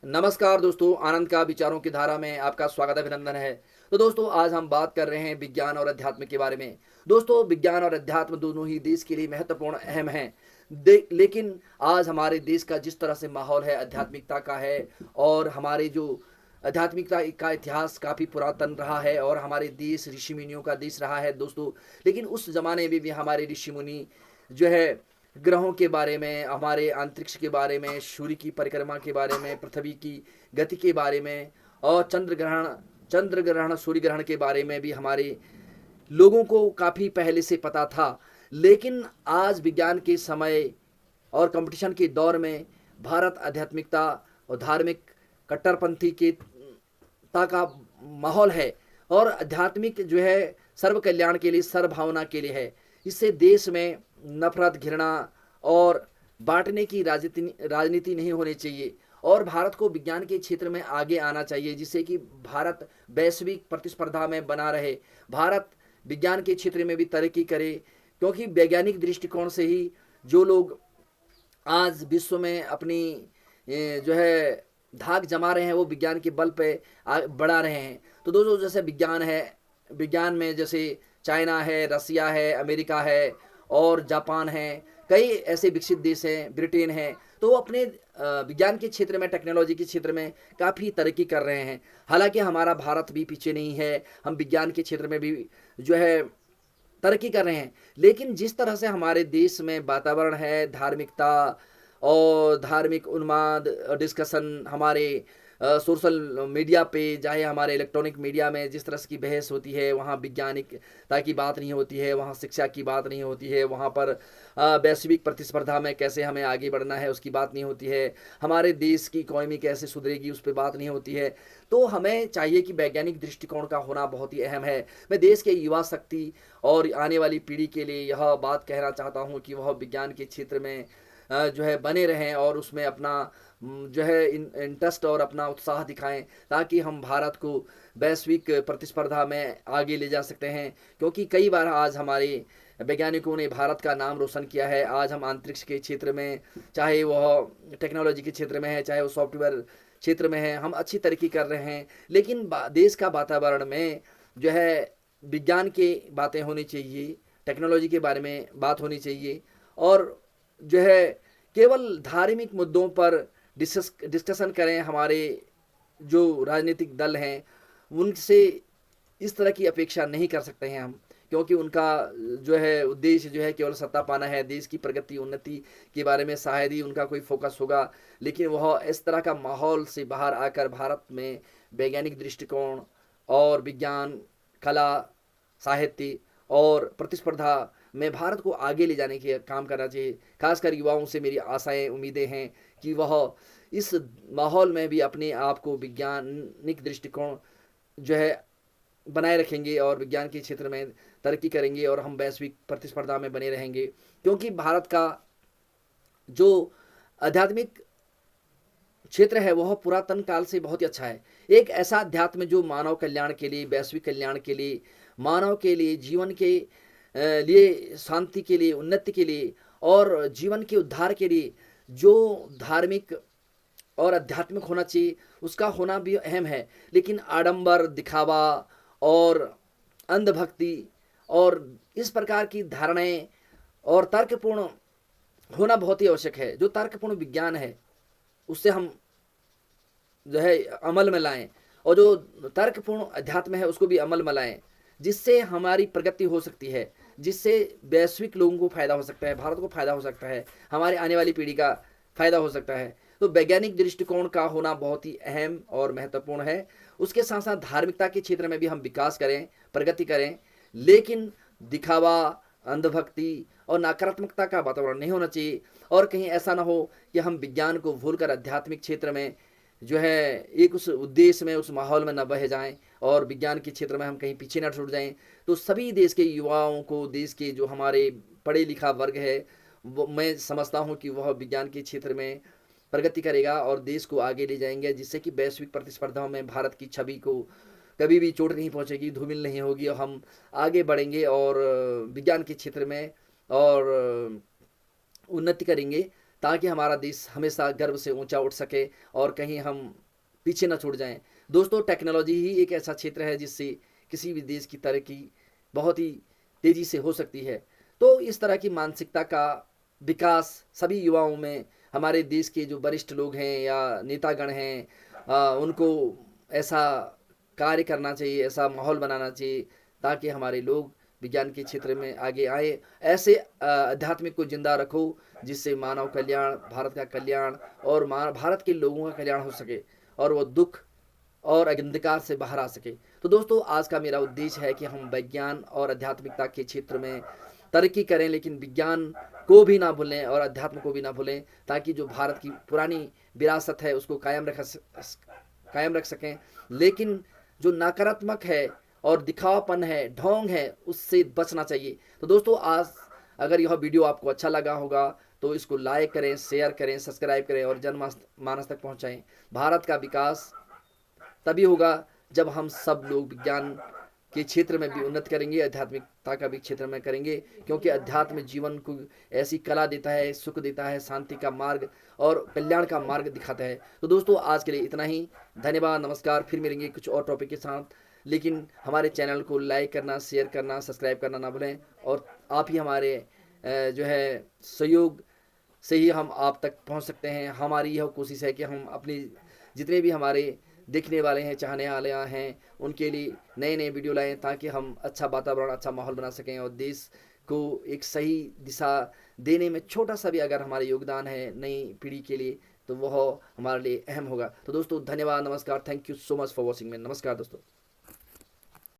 नमस्कार दोस्तों, आनंद का विचारों की धारा में आपका स्वागत अभिनंदन है। तो दोस्तों, आज हम बात कर रहे हैं विज्ञान और अध्यात्म के बारे में। दोस्तों, विज्ञान और अध्यात्म दोनों ही देश के लिए महत्वपूर्ण अहम हैं। लेकिन आज हमारे देश का जिस तरह से माहौल है आध्यात्मिकता का है, और हमारे जो आध्यात्मिकता का इतिहास काफ़ी पुरातन रहा है और हमारे देश ऋषि मुनियों का देश रहा है दोस्तों। लेकिन उस ज़माने में भी हमारे ऋषि मुनि जो है ग्रहों के बारे में, हमारे अंतरिक्ष के बारे में, सूर्य की परिक्रमा के बारे में, पृथ्वी की गति के बारे में, और चंद्र ग्रहण सूर्य ग्रहण के बारे में भी हमारे लोगों को काफ़ी पहले से पता था। लेकिन आज विज्ञान के समय और कंपटीशन के दौर में भारत आध्यात्मिकता और धार्मिक कट्टरपंथी के ता का माहौल है, और आध्यात्मिक जो है सर्व कल्याण के लिए, सर्व भावना के लिए है। इससे देश में नफरत, घृणा और बांटने की राजनीति नहीं होनी चाहिए, और भारत को विज्ञान के क्षेत्र में आगे आना चाहिए, जिससे कि भारत वैश्विक प्रतिस्पर्धा में बना रहे। भारत विज्ञान के क्षेत्र में भी तरक्की करे, क्योंकि वैज्ञानिक दृष्टिकोण से ही जो लोग आज विश्व में अपनी जो है धाक जमा रहे हैं, वो विज्ञान के बल पे बढ़ा रहे हैं। तो दोस्तों, जैसे विज्ञान है, विज्ञान में जैसे चाइना है, रसिया है, अमेरिका है और जापान है, कई ऐसे विकसित देश हैं, ब्रिटेन है, तो वो अपने विज्ञान के क्षेत्र में, टेक्नोलॉजी के क्षेत्र में काफ़ी तरक्की कर रहे हैं। हालांकि हमारा भारत भी पीछे नहीं है, हम विज्ञान के क्षेत्र में भी जो है तरक्की कर रहे हैं। लेकिन जिस तरह से हमारे देश में वातावरण है, धार्मिकता और धार्मिक उन्माद डिस्कशन, हमारे सोशल मीडिया पे, चाहे हमारे इलेक्ट्रॉनिक मीडिया में जिस तरह की बहस होती है, वहाँ वैज्ञानिकता की बात नहीं होती है, वहाँ शिक्षा की बात नहीं होती है, वहाँ पर वैश्विक प्रतिस्पर्धा में कैसे हमें आगे बढ़ना है उसकी बात नहीं होती है, हमारे देश की इकोनॉमी कैसे सुधरेगी उस पर बात नहीं होती है। तो हमें चाहिए कि वैज्ञानिक दृष्टिकोण का होना बहुत ही अहम है। मैं देश के युवा शक्ति और आने वाली पीढ़ी के लिए यह बात कहना चाहता हूँ कि वह विज्ञान के क्षेत्र में जो है बने रहें, और उसमें अपना जो है इंटरेस्ट और अपना उत्साह दिखाएं, ताकि हम भारत को वैश्विक प्रतिस्पर्धा में आगे ले जा सकते हैं। क्योंकि कई बार आज हमारे वैज्ञानिकों ने भारत का नाम रोशन किया है। आज हम अंतरिक्ष के क्षेत्र में, चाहे वह टेक्नोलॉजी के क्षेत्र में है, चाहे वो सॉफ्टवेयर क्षेत्र में है, हम अच्छी तरक्की कर रहे हैं। लेकिन देश का वातावरण में जो है विज्ञान की बातें होनी चाहिए, टेक्नोलॉजी के बारे में बात होनी चाहिए, और जो है केवल धार्मिक मुद्दों पर डिस्कशन करें। हमारे जो राजनीतिक दल हैं उनसे इस तरह की अपेक्षा नहीं कर सकते हैं हम, क्योंकि उनका जो है उद्देश्य जो है केवल सत्ता पाना है। देश की प्रगति, उन्नति के बारे में शायद ही उनका कोई फोकस होगा। लेकिन वह इस तरह का माहौल से बाहर आकर भारत में वैज्ञानिक दृष्टिकोण और विज्ञान, कला, साहित्य और प्रतिस्पर्धा में भारत को आगे ले जाने के काम करना चाहिए। खासकर युवाओं से मेरी आशाएं, उम्मीदें हैं कि वह इस माहौल में भी अपने आप को वैज्ञानिक दृष्टिकोण जो है बनाए रखेंगे और विज्ञान के क्षेत्र में तरक्की करेंगे, और हम वैश्विक प्रतिस्पर्धा में बने रहेंगे। क्योंकि भारत का जो आध्यात्मिक क्षेत्र है वह पुरातन काल से बहुत ही अच्छा है। एक ऐसा अध्यात्म जो मानव कल्याण के लिए, वैश्विक कल्याण के लिए, मानव के लिए, जीवन के लिए, शांति के लिए, उन्नति के लिए और जीवन के उद्धार के लिए जो धार्मिक और आध्यात्मिक होना चाहिए, उसका होना भी अहम है। लेकिन आडंबर, दिखावा और अंधभक्ति और इस प्रकार की धारणाएं और तर्कपूर्ण होना बहुत ही आवश्यक है। जो तर्कपूर्ण विज्ञान है उससे हम जो है अमल में लाएं, और जो तर्कपूर्ण अध्यात्म है उसको भी अमल में लाएं, जिससे हमारी प्रगति हो सकती है, जिससे वैश्विक लोगों को फायदा हो सकता है, भारत को फायदा हो सकता है, हमारे आने वाली पीढ़ी का फायदा हो सकता है। तो वैज्ञानिक दृष्टिकोण का होना बहुत ही अहम और महत्वपूर्ण है। उसके साथ साथ धार्मिकता के क्षेत्र में भी हम विकास करें, प्रगति करें, लेकिन दिखावा, अंधभक्ति और नकारात्मकता का वातावरण नहीं होना चाहिए। और कहीं ऐसा ना हो कि हम विज्ञान को भूलकर आध्यात्मिक क्षेत्र में जो है एक उस उद्देश्य में, उस माहौल में न बह जाएं, और विज्ञान के क्षेत्र में हम कहीं पीछे न छूट जाएं। तो सभी देश के युवाओं को, देश के जो हमारे पढ़े लिखा वर्ग है, वो मैं समझता हूं कि वह विज्ञान के क्षेत्र में प्रगति करेगा और देश को आगे ले जाएंगे, जिससे कि वैश्विक प्रतिस्पर्धा में भारत की छवि को कभी भी चोट नहीं पहुंचेगी, धूमिल नहीं होगी, और हम आगे बढ़ेंगे और विज्ञान के क्षेत्र में और उन्नति करेंगे। ताकि हमारा देश हमेशा गर्व से ऊंचा उठ सके और कहीं हम पीछे ना छूट जाएं। दोस्तों, टेक्नोलॉजी ही एक ऐसा क्षेत्र है जिससे किसी भी देश की तरक्की बहुत ही तेज़ी से हो सकती है। तो इस तरह की मानसिकता का विकास सभी युवाओं में, हमारे देश के जो वरिष्ठ लोग हैं या नेतागण हैं, उनको ऐसा कार्य करना चाहिए, ऐसा माहौल बनाना चाहिए ताकि हमारे लोग विज्ञान के क्षेत्र में आगे आए। ऐसे आध्यात्मिक को जिंदा रखो जिससे मानव कल्याण, भारत का कल्याण और भारत के लोगों का कल्याण हो सके और वो दुख और अंधकार से बाहर आ सके। तो दोस्तों, आज का मेरा उद्देश्य है कि हम विज्ञान और आध्यात्मिकता के क्षेत्र में तरक्की करें, लेकिन विज्ञान को भी ना भूलें और अध्यात्म को भी ना भूलें, ताकि जो भारत की पुरानी विरासत है उसको कायम रख सकें। लेकिन जो नकारात्मक है और दिखावापन है, ढोंग है, उससे बचना चाहिए। तो दोस्तों, आज अगर यह वीडियो आपको अच्छा लगा होगा तो इसको लाइक करें, शेयर करें, सब्सक्राइब करें और जनमानस तक पहुंचाएं। भारत का विकास तभी होगा जब हम सब लोग विज्ञान के क्षेत्र में भी उन्नत करेंगे, आध्यात्मिकता का भी क्षेत्र में करेंगे, क्योंकि अध्यात्म जीवन को ऐसी कला देता है, सुख देता है, शांति का मार्ग और कल्याण का मार्ग दिखाता है। तो दोस्तों, आज के लिए इतना ही। धन्यवाद, नमस्कार। फिर मिलेंगे कुछ और टॉपिक के साथ, लेकिन हमारे चैनल को लाइक करना, शेयर करना, सब्सक्राइब करना ना भूलें। और आप ही हमारे जो है सहयोग से ही हम आप तक पहुंच सकते हैं। हमारी यह कोशिश है कि हम अपनी जितने भी हमारे देखने वाले हैं, चाहने वाले हैं, उनके लिए नए नए वीडियो लाएं ताकि हम अच्छा वातावरण, अच्छा माहौल बना सकें और देश को एक सही दिशा देने में छोटा सा भी अगर हमारा योगदान है नई पीढ़ी के लिए तो वह हमारे लिए अहम होगा। तो दोस्तों, धन्यवाद, नमस्कार। Thank you so much for watching मी। नमस्कार दोस्तों।